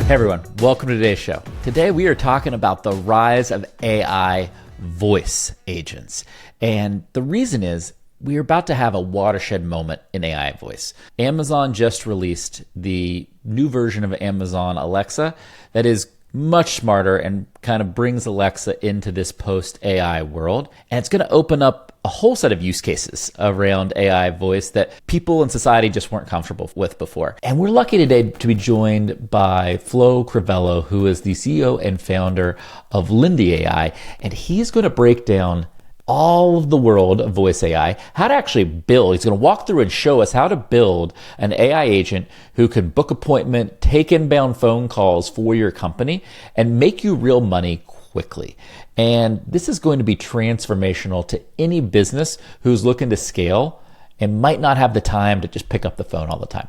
Hey everyone, welcome to today's show. Today we are talking about the rise of AI voice agents. And the reason is we're about to have a watershed moment in AI voice. Amazon just released the new version of Amazon Alexa that is much smarter and kind of brings Alexa into this post-AI world. And it's going to open up a whole set of use cases around AI voice that people in society just weren't comfortable with before. And we're lucky today to be joined by Flo Crivello, who is the CEO and founder of Lindy AI. And he's going to break down all of the world of voice AI, how to actually build. He's going to walk through and show us how to build an AI agent who can book appointment, take inbound phone calls for your company, and make you real money quickly. And this is going to be transformational to any business who's looking to scale and might not have the time to just pick up the phone all the time.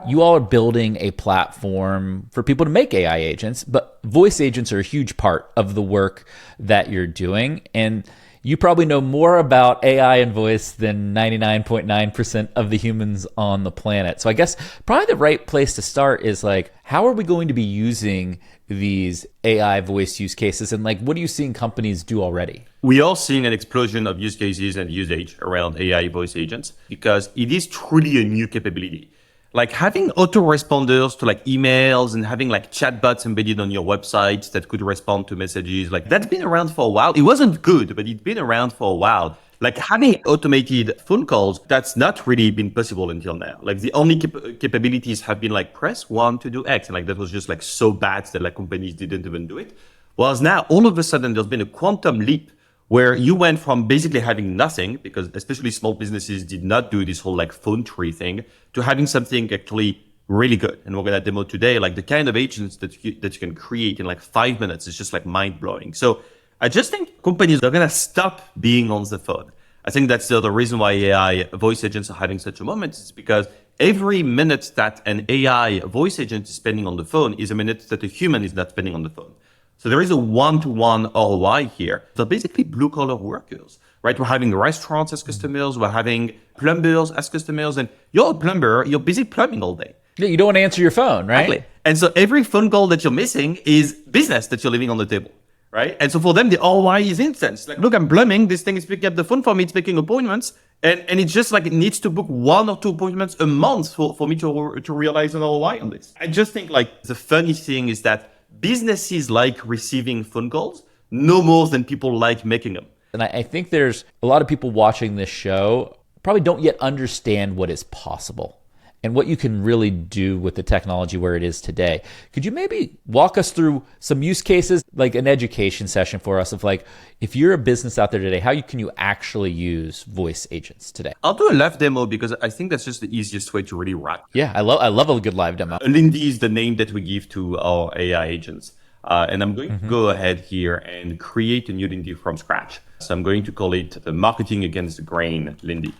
You all are building a platform for people to make AI agents, but voice agents are a huge part of the work that you're doing. And you probably know more about AI and voice than 99.9% of the humans on the planet. So I guess probably the right place to start is like, how are we going to be using these AI voice use cases? And like, what are you seeing companies do already? We are seeing an explosion of use cases and usage around AI voice agents because it is truly a new capability. Like having autoresponders to like emails and having like chatbots embedded on your website that could respond to messages, like that's been around for a while. It wasn't good, but it's been around for a while. Like having automated phone calls, that's not really been possible until now. Like the only capabilities have been like press 1 to do X. And like that was just like so bad that like companies didn't even do it. Whereas now all of a sudden there's been a quantum leap where you went from basically having nothing, because especially small businesses did not do this whole like phone tree thing, to having something actually really good. And we're going to demo today, like the kind of agents that you can create in like 5 minutes is just like mind blowing. So I just think companies are going to stop being on the phone. I think that's the reason why AI voice agents are having such a moment. It's because every minute that an AI voice agent is spending on the phone is a minute that a human is not spending on the phone. So there is a one-to-one ROI here. They're basically blue-collar workers, right? We're having restaurants as customers. We're having plumbers as customers. And you're a plumber, you're busy plumbing all day. Yeah, you don't want to answer your phone, right? Exactly. And so every phone call that you're missing is business that you're leaving on the table, right? And so for them, the ROI is instant. Like, look, I'm plumbing. This thing is picking up the phone for me. It's making appointments. And it's just like it needs to book 1 or 2 appointments a month for me to realize an ROI on this. I just think like the funny thing is that businesses like receiving phone calls no more than people like making them. And I think there's a lot of people watching this show probably don't yet understand what is possible and what you can really do with the technology where it is today. Could you maybe walk us through some use cases, like an education session for us of like, if you're a business out there today, how can you actually use voice agents today? I'll do a live demo because I think that's just the easiest way to really wrap. Yeah, I love a good live demo. Lindy is the name that we give to our AI agents. And I'm going to go ahead here and create a new Lindy from scratch. So I'm going to call it the Marketing Against the Grain Lindy.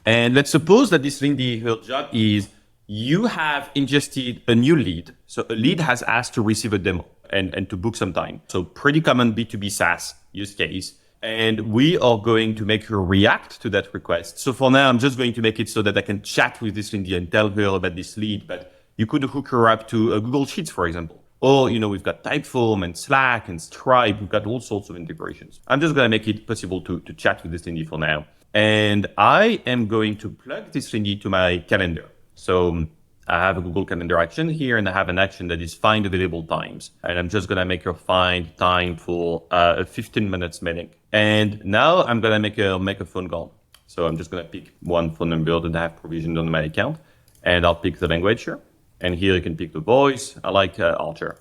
And let's suppose that this Lindy, her job is you have ingested a new lead. So a lead has asked to receive a demo and to book some time. So pretty common B2B SaaS use case. And we are going to make her react to that request. So for now, I'm just going to make it so that I can chat with this Lindy and tell her about this lead. But you could hook her up to a Google Sheets, for example. Or, we've got Typeform and Slack and Stripe. We've got all sorts of integrations. I'm just going to make it possible to chat with this Lindy for now. And I am going to plug this Lindy to my calendar. So I have a Google Calendar action here, and I have an action that is find available times. And I'm just going to make her find time for a 15 minutes meeting. And now I'm going to make a phone call. So I'm just going to pick one phone number that I have provisioned on my account. And I'll pick the language here. And here you can pick the voice. I like Archer.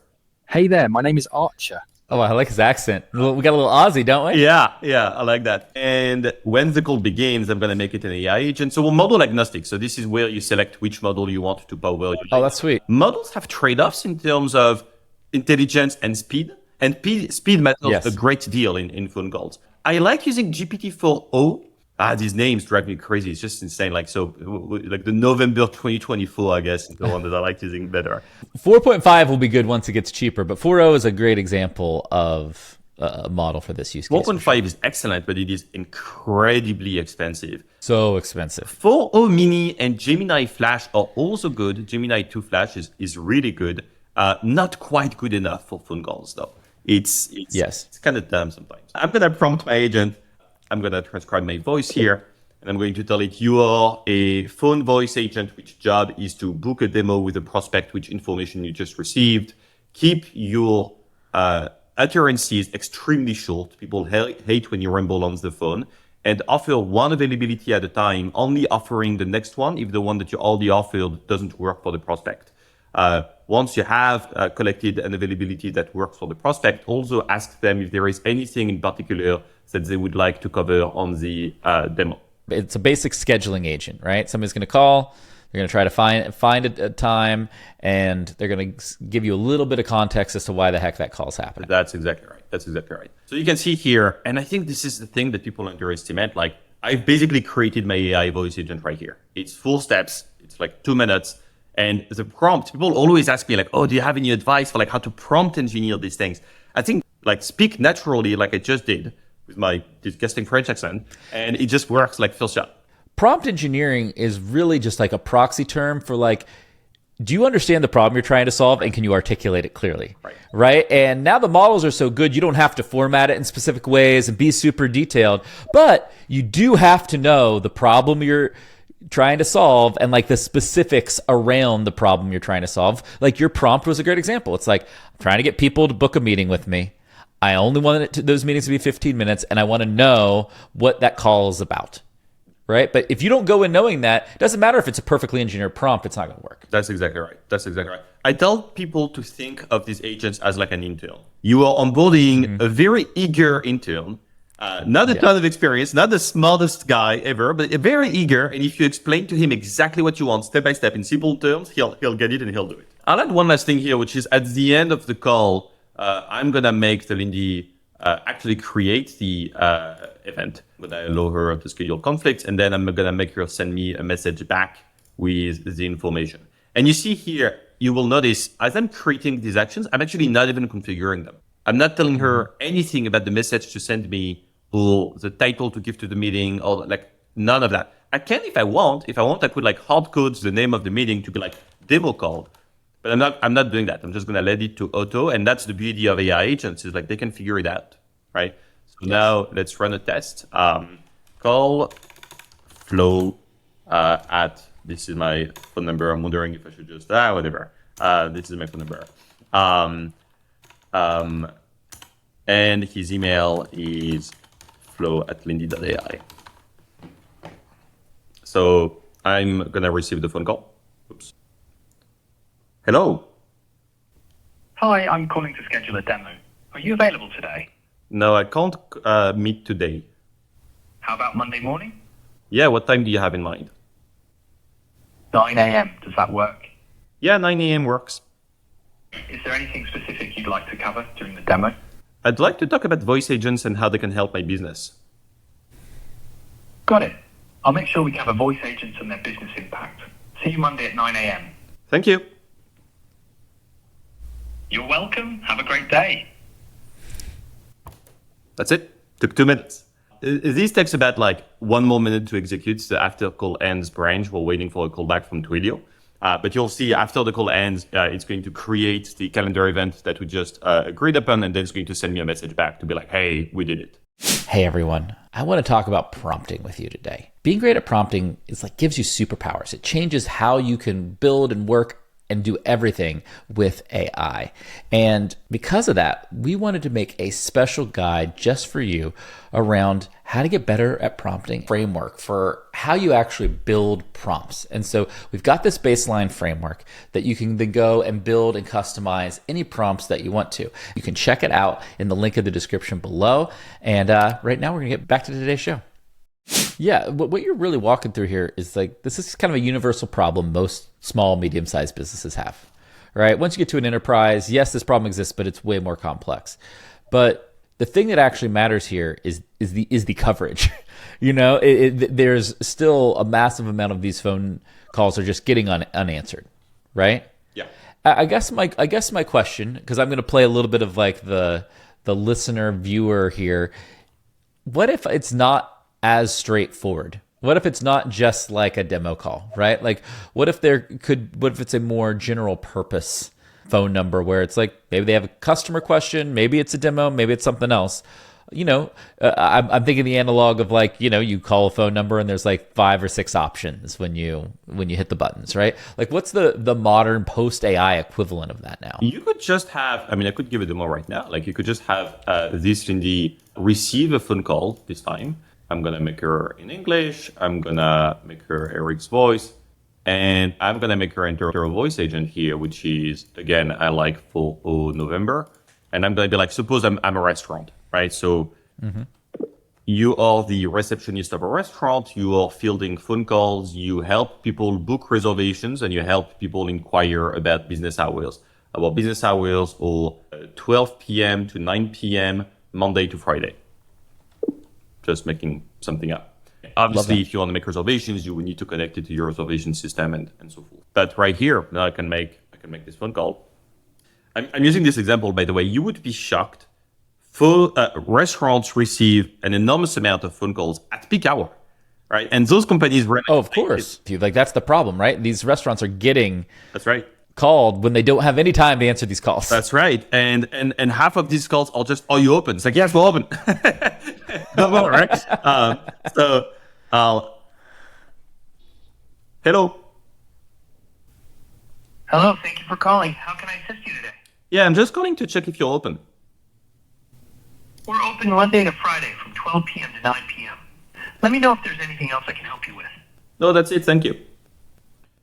Hey there, my name is Archer. Oh, I like his accent. We got a little Aussie, don't we? Yeah, I like that. And when the call begins, I'm going to make it an AI agent. So we're model agnostic. So this is where you select which model you want to power your Oh, that's sweet. Models have trade-offs in terms of intelligence and speed. And speed matters a great deal in phone calls. I like using GPT-4o. These names drive me crazy. It's just insane. Like the November 2024, I guess, is the one that I like using better. 4.5 will be good once it gets cheaper, but 4.0 is a great example of model for this use case. 4.5 is excellent, but it is incredibly expensive. So expensive. 4.0 Mini and Gemini Flash are also good. Gemini 2 Flash is really good. Not quite good enough for phone calls, though. It's kind of dumb sometimes. I'm going to prompt my agent. I'm going to transcribe my voice here, and I'm going to tell it, you are a phone voice agent, which job is to book a demo with a prospect, which information you just received. Keep your utterances extremely short. People hate when you ramble on the phone. And offer one availability at a time, only offering the next one if the one that you already offered doesn't work for the prospect. Once you have collected an availability that works for the prospect, also ask them if there is anything in particular that they would like to cover on the demo. It's a basic scheduling agent, right? Somebody's going to call. They're going to try to find a time, and they're going to give you a little bit of context as to why the heck that call's happening. That's exactly right. So you can see here, and I think this is the thing that people underestimate. Like, I've basically created my AI voice agent right here. It's 4 steps. It's like 2 minutes. And the prompt, people always ask me like, oh, do you have any advice for like how to prompt engineer these things? I think like speak naturally like I just did with my disgusting French accent, and it just works like first shot. Prompt engineering is really just like a proxy term for like, do you understand the problem you're trying to solve, and can you articulate it clearly? Right? And now the models are so good, you don't have to format it in specific ways and be super detailed, but you do have to know the problem you're trying to solve and like the specifics around the problem you're trying to solve. Like your prompt was a great example. It's like, I'm trying to get people to book a meeting with me. I only want those meetings to be 15 minutes, and I want to know what that call is about. Right? But if you don't go in knowing that, it doesn't matter if it's a perfectly engineered prompt, it's not going to work. That's exactly right. I tell people to think of these agents as like an intern. You are onboarding a very eager intern, not a ton of experience, not the smartest guy ever, but very eager. And if you explain to him exactly what you want step by step in simple terms, he'll get it and he'll do it. I'll add one last thing here, which is at the end of the call, I'm going to make the Lindy actually create the event, but I allow her to schedule conflicts, and then I'm gonna make her send me a message back with the information. And you see here, you will notice as I'm creating these actions, I'm actually not even configuring them. I'm not telling her anything about the message to send me or the title to give to the meeting or like none of that. I can if I want. If I want, I could like hard code the name of the meeting to be like demo call. But I'm not doing that. I'm just going to let it to auto. And that's the beauty of AI agents is like they can figure it out, right? So now let's run a test. Call Flo at, this is my phone number. I'm wondering if I should just, whatever. This is my phone number. And his email is flo@lindy.ai. So I'm going to receive the phone call. Oops. Hello. Hi, I'm calling to schedule a demo. Are you available today? No, I can't meet today. How about Monday morning? Yeah, what time do you have in mind? 9 a.m. Does that work? Yeah, 9 a.m. works. Is there anything specific you'd like to cover during the demo? I'd like to talk about voice agents and how they can help my business. Got it. I'll make sure we cover voice agents and their business impact. See you Monday at 9 a.m. Thank you. You're welcome. Have a great day. That's it. Took 2 minutes. This takes about like 1 more minute to execute the after call ends branch. We're waiting for a callback from Twilio. But you'll see after the call ends, it's going to create the calendar event that we just agreed upon, and then it's going to send me a message back to be like, hey, we did it. Hey everyone, I want to talk about prompting with you today. Being great at prompting is like gives you superpowers. It changes how you can build and work and do everything with AI. And because of that, we wanted to make a special guide just for you around how to get better at prompting framework for how you actually build prompts. And so we've got this baseline framework that you can then go and build and customize any prompts that you want to. You can check it out in the link in the description below. And right now we're gonna get back to today's show. Yeah, what you're really walking through here is like, this is kind of a universal problem most small, medium-sized businesses have, right? Once you get to an enterprise, yes, this problem exists, but it's way more complex. But the thing that actually matters here is the coverage. You know, there's still a massive amount of these phone calls are just getting unanswered, right? Yeah. I guess my question, because I'm going to play a little bit of like the the listener viewer here, what if it's not as straightforward? What if it's not just like a demo call, right? Like what if it's a more general purpose phone number where it's like maybe they have a customer question, maybe it's a demo, maybe it's something else. I'm thinking the analog of like, you call a phone number and there's like 5 or 6 options when you hit the buttons, right? Like what's the modern post AI equivalent of that now? You could just have, I could give a demo right now. Like you could just have this Lindy receive a phone call this time. I'm going to make her in English. I'm going to make her Eric's voice. And I'm going to make her enter a voice agent here, which is, again, I like for November. And I'm going to be like, suppose I'm a restaurant, right? So you are the receptionist of a restaurant. You are fielding phone calls. You help people book reservations and you help people inquire about business hours. About business hours or 12 p.m. to 9 p.m. Monday to Friday. Just making something up. Obviously, if you want to make reservations, you will need to connect it to your reservation system and so forth. But right here, now I can make this phone call. I'm using this example, by the way. You would be shocked. Restaurants receive an enormous amount of phone calls at peak hour, right? And those companies run. Oh, of course. Like that's the problem, right? These restaurants are getting called when they don't have any time to answer these calls. That's right. And half of these calls are just, are you open? It's like, yes, we're open. No, right? Hello. Hello, thank you for calling. How can I assist you today? Yeah, I'm just calling to check if you're open. We're open Monday to Friday from 12 p.m. to 9 p.m. Let me know if there's anything else I can help you with. No, that's it. Thank you.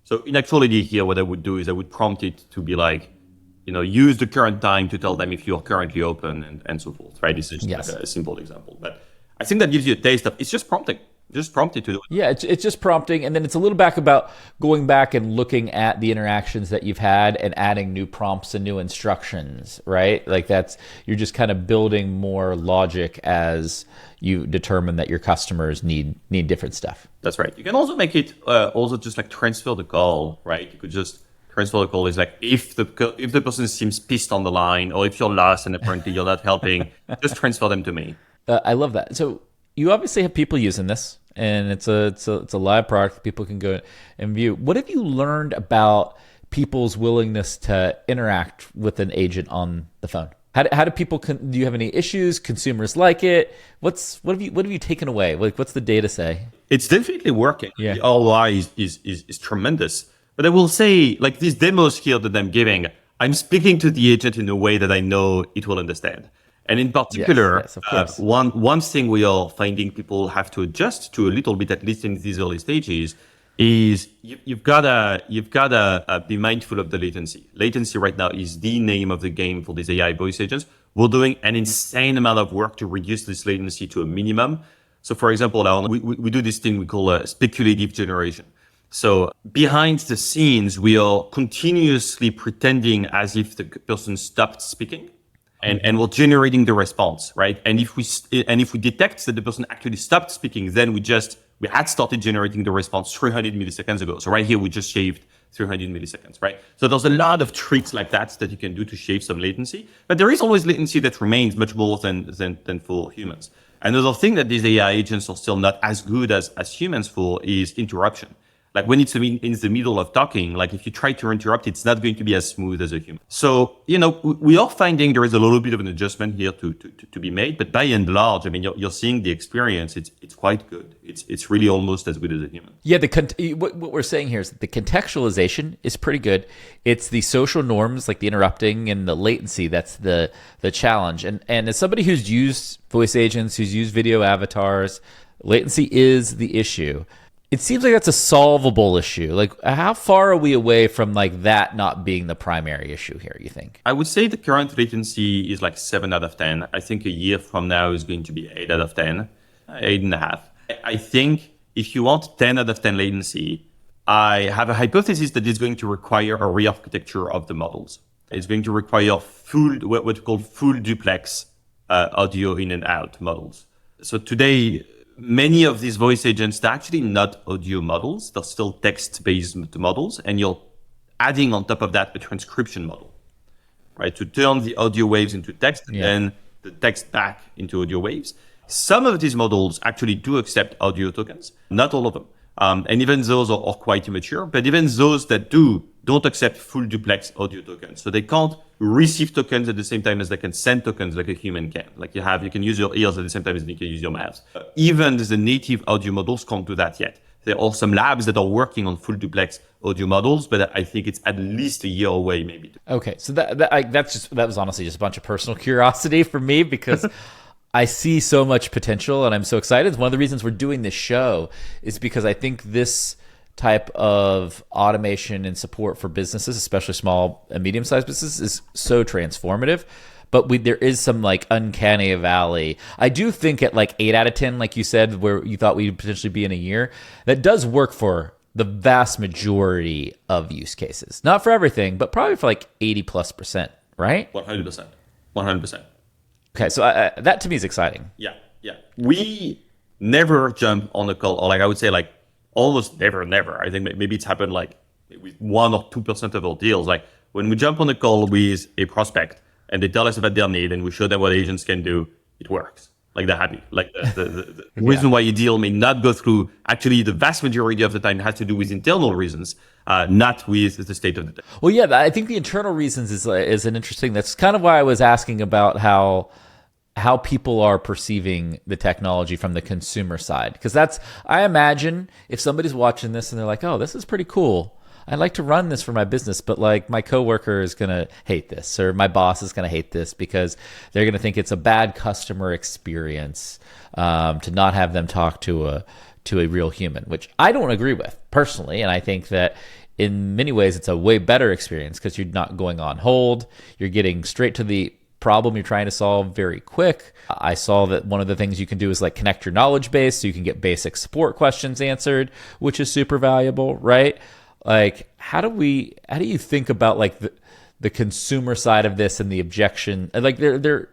So in actuality here, what I would do is I would prompt it to be like, use the current time to tell them if you're currently open and so forth, right? This is just like a simple example. But I think that gives you a taste of, it's just prompting. Just prompt it to do it. Yeah, it's just prompting. And then it's a little back about going back and looking at the interactions that you've had and adding new prompts and new instructions, right? Like you're just kind of building more logic as you determine that your customers need different stuff. That's right. You can also make it also just like transfer the call, right? You could just transfer the call is like if the person seems pissed on the line or if you're lost and apparently you're not helping, just transfer them to me. I love that. So you obviously have people using this, and it's a live product that people can go and view. What have you learned about people's willingness to interact with an agent on the phone? How do people? Do you have any issues? Consumers like it. What have you taken away? Like, what's the data say? It's definitely working. Yeah. The ROI is tremendous. But I will say, like these demos here that I'm giving, I'm speaking to the agent in a way that I know it will understand. And in particular, yes, of course. One thing we are finding people have to adjust to a little bit, at least in these early stages, is you've gotta be mindful of the latency. Latency right now is the name of the game for these AI voice agents. We're doing an insane amount of work to reduce this latency to a minimum. So, for example, we do this thing we call a speculative generation. So behind the scenes, we are continuously pretending as if the person stopped speaking. And we're generating the response, right? And if we detect that the person actually stopped speaking, then we had started generating the response 300 milliseconds ago. So right here, we just shaved 300 milliseconds, right? So there's a lot of tricks like that you can do to shave some latency, but there is always latency that remains much more than for humans. Another thing that these AI agents are still not as good as humans for is interruption. Like when it's in the middle of talking, like if you try to interrupt, it's not going to be as smooth as a human. So, we are finding there is a little bit of an adjustment here to be made, but by and large, I mean, you're seeing the experience. It's quite good. It's really almost as good as a human. Yeah. What we're saying here is that the contextualization is pretty good. It's the social norms, like the interrupting and the latency. That's the challenge. And as somebody who's used voice agents, who's used video avatars, latency is the issue. It seems like that's a solvable issue. Like, how far are we away from like that not being the primary issue here, you think? I would say the current latency is like 7 out of 10. I think a year from now is going to be 8 out of 10, 8.5. I think if you want 10 out of 10 latency, I have a hypothesis that it's going to require a re-architecture of the models. It's going to require what we call full duplex audio in and out models. So today, many of these voice agents, they're actually not audio models. They're still text-based models. And you're adding on top of that a transcription model, right? To turn the audio waves into text. And then the text back into audio waves. Some of these models actually do accept audio tokens, not all of them. And even those are quite immature, but even those that don't accept full duplex audio tokens. So they can't receive tokens at the same time as they can send tokens like a human can. Like you can use your ears at the same time as you can use your mouth. Even the native audio models can't do that yet. There are some labs that are working on full duplex audio models, but I think it's at least a year away, maybe. Okay, so that was honestly just a bunch of personal curiosity for me because I see so much potential and I'm so excited. One of the reasons we're doing this show is because I think this type of automation and support for businesses, especially small and medium-sized businesses, is so transformative. But there is some like uncanny valley. I do think at like 8 out of 10, like you said, where you thought we'd potentially be in a year, that does work for the vast majority of use cases. Not for everything, but probably for like 80+%, right? 100%. 100%. Okay, so that to me is exciting. Yeah. We never jump on a call, or like I would say like almost never. I think maybe it's happened like with 1 or 2% of our deals. Like when we jump on a call with a prospect, and they tell us about their need and we show them what agents can do, it works. Like they're happy. Like the reason why a deal may not go through, actually the vast majority of the time has to do with internal reasons, not with the state of the tech. Well, yeah, I think the internal reasons is an interesting, that's kind of why I was asking about how people are perceiving the technology from the consumer side. Because I imagine if somebody's watching this and they're like, oh, this is pretty cool. I'd like to run this for my business, but like my coworker is going to hate this, or my boss is going to hate this because they're going to think it's a bad customer experience to not have them talk to a real human, which I don't agree with personally. And I think that in many ways it's a way better experience because you're not going on hold. You're getting straight to the problem you're trying to solve very quick. I saw that one of the things you can do is like connect your knowledge base so you can get basic support questions answered, which is super valuable, right? Like, how do you think about like the consumer side of this and the objection? Like, do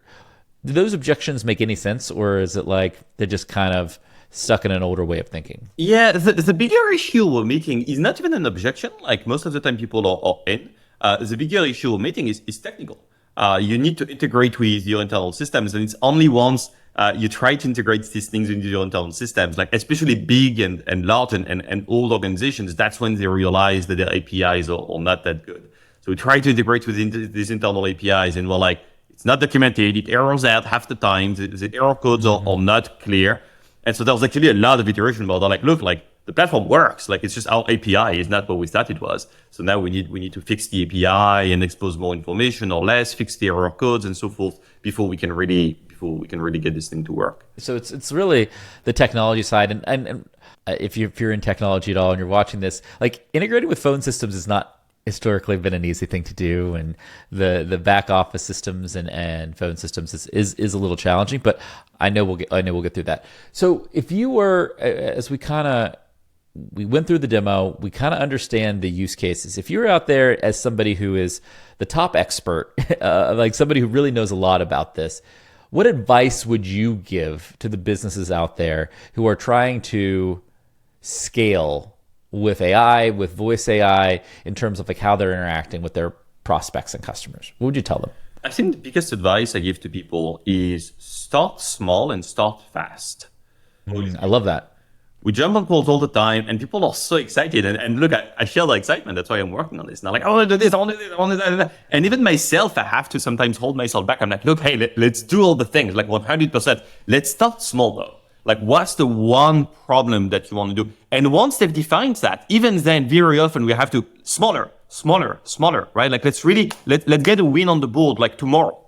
those objections make any sense, or is it like they're just kind of stuck in an older way of thinking? Yeah, the bigger issue we're meeting is not even an objection. Like most of the time, people are in. The bigger issue we're meeting is technical. You need to integrate with your internal systems, and it's only once you try to integrate these things into your internal systems, like especially big and large and old organizations, that's when they realize that their APIs are not that good. So we try to integrate with these internal APIs, and we're like, it's not documented, it errors out half the time, the error codes are not clear. And so there was actually a lot of iteration about, like, look, like the platform works, like it's just our API is not what we thought it was. So now we need to fix the API and expose more information or less, fix the error codes and so forth before we can really get this thing to work. So it's really the technology side, and if you're in technology at all and you're watching this, like integrating with phone systems is not historically been an easy thing to do, and the back office systems and phone systems is a little challenging, but I know we'll get through that. So if you were, as we went through the demo, we kind of understand the use cases. If you're out there as somebody who is the top expert, like somebody who really knows a lot about this, what advice would you give to the businesses out there who are trying to scale with AI, with voice AI, in terms of like how they're interacting with their prospects and customers? What would you tell them? I think the biggest advice I give to people is start small and start fast. I love that. We jump on calls all the time, and people are so excited. And look, I share the excitement. That's why I'm working on this. Now, like, I want to do this, I want to do this, I want to do that. And even myself, I have to sometimes hold myself back. I'm like, look, hey, let's do all the things, like 100%. Let's start small, though. Like, what's the one problem that you want to do? And once they've defined that, even then, very often we have to smaller, right? Like, let's get a win on the board, like tomorrow.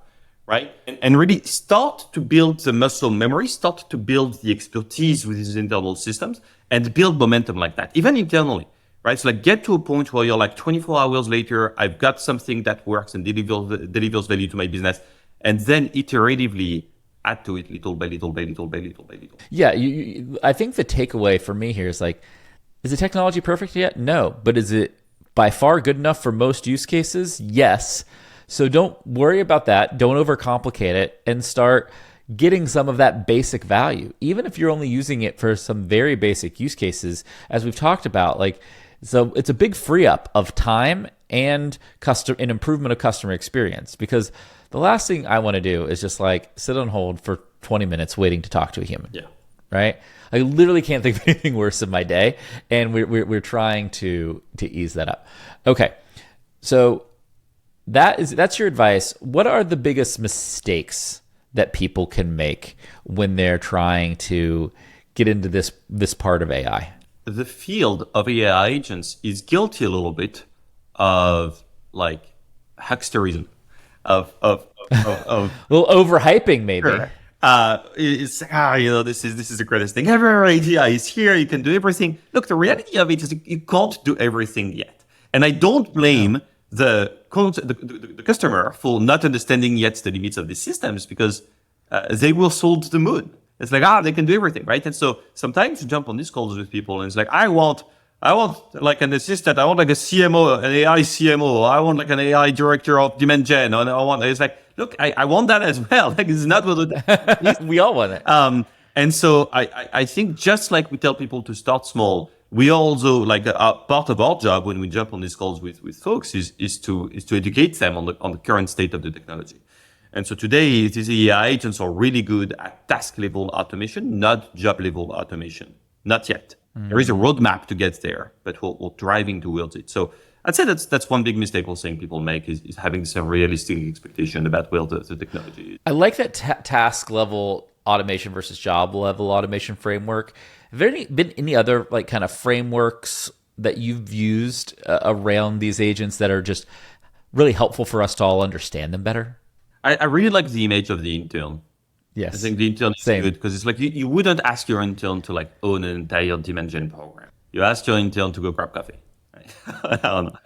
Right? And really start to build the muscle memory, start to build the expertise with these internal systems and build momentum like that, even internally, right? So like get to a point where you're like 24 hours later, I've got something that works and delivers value to my business. And then iteratively add to it little by little by little by little by little. Yeah. I think the takeaway for me here is like, is the technology perfect yet? No. But is it by far good enough for most use cases? Yes. So don't worry about that. Don't overcomplicate it and start getting some of that basic value. Even if you're only using it for some very basic use cases, as we've talked about, like, so it's a big free up of time and an improvement of customer experience. Because the last thing I want to do is just like sit on hold for 20 minutes waiting to talk to a human. Yeah. Right? I literally can't think of anything worse in my day, and we're trying to ease that up. Okay, so that's your advice. What are the biggest mistakes that people can make when they're trying to get into this part of AI? The field of AI agents is guilty a little bit of like hucksterism, of a little overhyping, maybe. Sure. It's this is the greatest thing ever. AI is here. You can do everything. Look, the reality of it is you can't do everything yet, and I don't blame the customer for not understanding yet the limits of these systems, because they will sold to the moon. It's like, they can do everything, right? And so sometimes you jump on these calls with people and it's like, I want like an assistant. I want like a CMO, an AI CMO. I want like an AI director of demand gen. And it's like, look, I want that as well. Like, it's not what we all want it. And so I think just like we tell people to start small, we also like part of our job when we jump on these calls with folks is to educate them on the current state of the technology. And so today, these AI agents are really good at task level automation, not job level automation. Not yet. There is a roadmap to get there, but we're driving towards it. So I'd say that's one big mistake we're seeing people make is having some realistic expectation about where the technology is. I like that task level automation versus job level automation framework. Have there been any other like kind of frameworks that you've used around these agents that are just really helpful for us to all understand them better? I really like the image of the intern. Yes. I think the intern is good because it's like you wouldn't ask your intern to like own an entire demand gen program. You ask your intern to go grab coffee. Right? I don't know.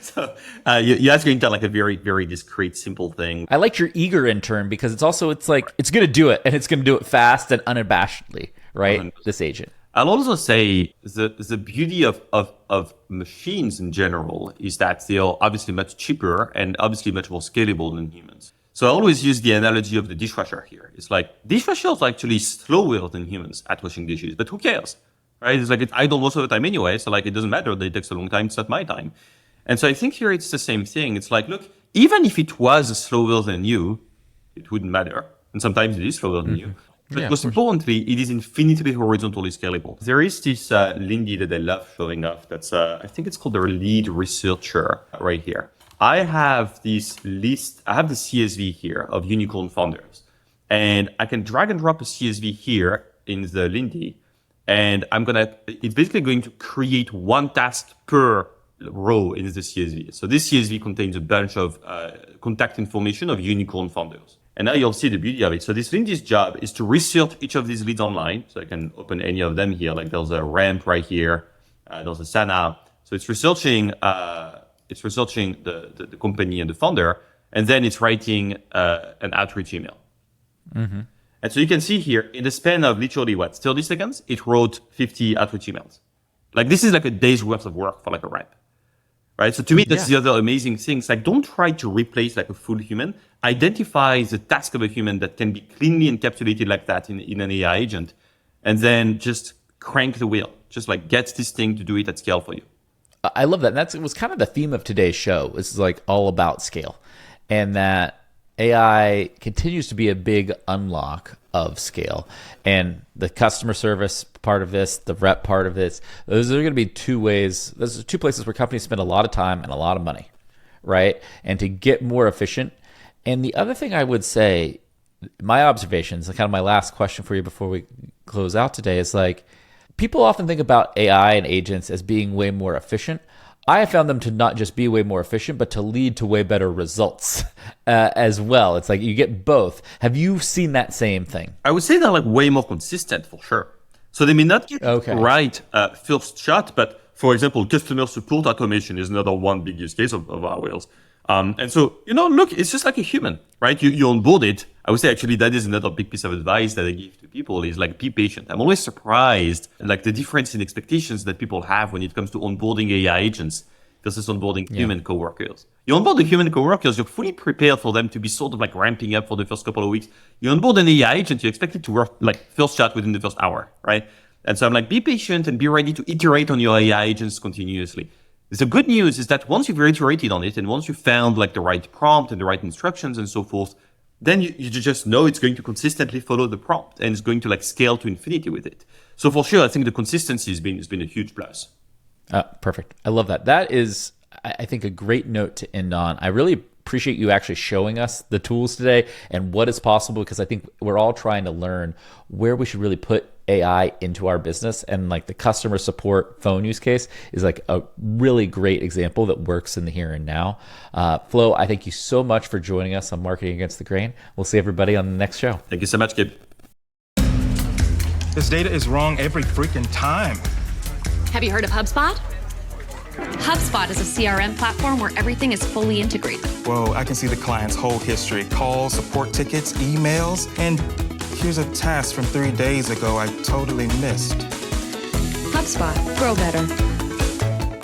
so you ask your intern like a very, very discrete, simple thing. I liked your eager intern because it's going to do it, and it's going to do it fast and unabashedly, right? 100%. This agent. I'll also say the beauty of machines in general is that they are obviously much cheaper and obviously much more scalable than humans. So I always use the analogy of the dishwasher here. It's like dishwashers are actually slower than humans at washing dishes, but who cares, right? It's like it's idle most of the time anyway, so like it doesn't matter that it takes a long time. It's not my time. And so I think here it's the same thing. It's like, look, even if it was slower than you, it wouldn't matter. And sometimes it is slower than you. But most importantly, it is infinitely horizontally scalable. There is this Lindy that I love showing off. That's I think it's called the lead researcher right here. I have this list. I have the CSV here of unicorn founders, and I can drag and drop a CSV here in the Lindy, and it's basically going to create one task per row in the CSV. So this CSV contains a bunch of contact information of unicorn founders. And now you'll see the beauty of it. So this Lindy's job is to research each of these leads online. So I can open any of them here. Like there's a Ramp right here. There's a Sana. So it's researching the company and the founder, and then it's writing an outreach email. Mm-hmm. And so you can see here in the span of literally 30 seconds, it wrote 50 outreach emails. Like this is like a day's worth of work for like a Ramp. Right. So to me, that's the other amazing thing. It's like, don't try to replace like a full human. Identify the task of a human that can be cleanly encapsulated like that in an AI agent, and then just crank the wheel. Just like get this thing to do it at scale for you. I love that. And it was kind of the theme of today's show. It's like all about scale, and that AI continues to be a big unlock of scale. And the customer service part of this, the rep part of this, those are going to be two ways. Those are two places where companies spend a lot of time and a lot of money, right? And to get more efficient. And the other thing I would say, my observations, kind of my last question for you before we close out today is like, people often think about AI and agents as being way more efficient. I have found them to not just be way more efficient, but to lead to way better results as well. It's like you get both. Have you seen that same thing? I would say they're like way more consistent for sure. So they may not get it right first shot, but for example, customer support automation is another one big use case of ours. And so, look, it's just like a human, right? You onboard it. I would say actually that is another big piece of advice that I give to people is like, be patient. I'm always surprised like the difference in expectations that people have when it comes to onboarding AI agents versus onboarding human coworkers. You onboard the human coworkers, you're fully prepared for them to be sort of like ramping up for the first couple of weeks. You onboard an AI agent, you expect it to work like first shot within the first hour, right? And so I'm like, be patient and be ready to iterate on your AI agents continuously. The good news is that once you've iterated on it and once you found like the right prompt and the right instructions and so forth, then you just know it's going to consistently follow the prompt and it's going to like scale to infinity with it. So for sure, I think the consistency has been a huge plus. Perfect. I love that. That is, I think, a great note to end on. I really appreciate you actually showing us the tools today and what is possible, because I think we're all trying to learn where we should really put AI into our business, and like the customer support phone use case is like a really great example that works in the here and now. Flo, I thank you so much for joining us on Marketing Against the Grain. We'll see everybody on the next show. Thank you so much, Kipp. This data is wrong every freaking time. Have you heard of HubSpot? HubSpot is a CRM platform where everything is fully integrated. Whoa, I can see the client's whole history, calls, support tickets, emails, and here's a task from 3 days ago I totally missed. HubSpot. Grow better.